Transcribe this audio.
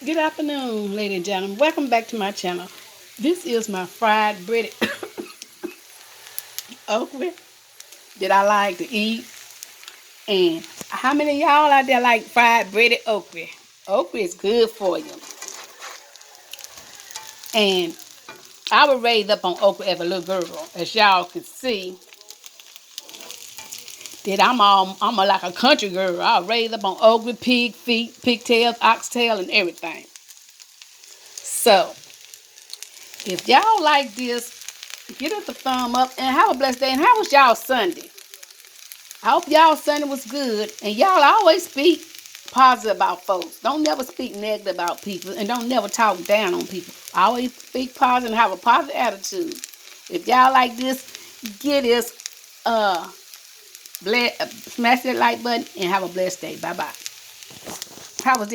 Good afternoon, ladies and gentlemen. Welcome back to my channel. This is my fried breaded okra that I like to eat. And how many of y'all out there like fried breaded okra? Okra is good for you. And I was raised up on okra as a little girl. As y'all can see, that I'm like a country girl. I was raised up on okra, pig feet, pigtails, oxtail, and everything. So if y'all like this, give us a thumb up and have a blessed day. And how was y'all Sunday? I hope y'all Sunday was good. And y'all always speak positive about folks. Don't never speak negative about people. And don't never talk down on people. Always speak positive and have a positive attitude. If y'all like this, get this smash that like button and have a blessed day. Bye bye. How was this?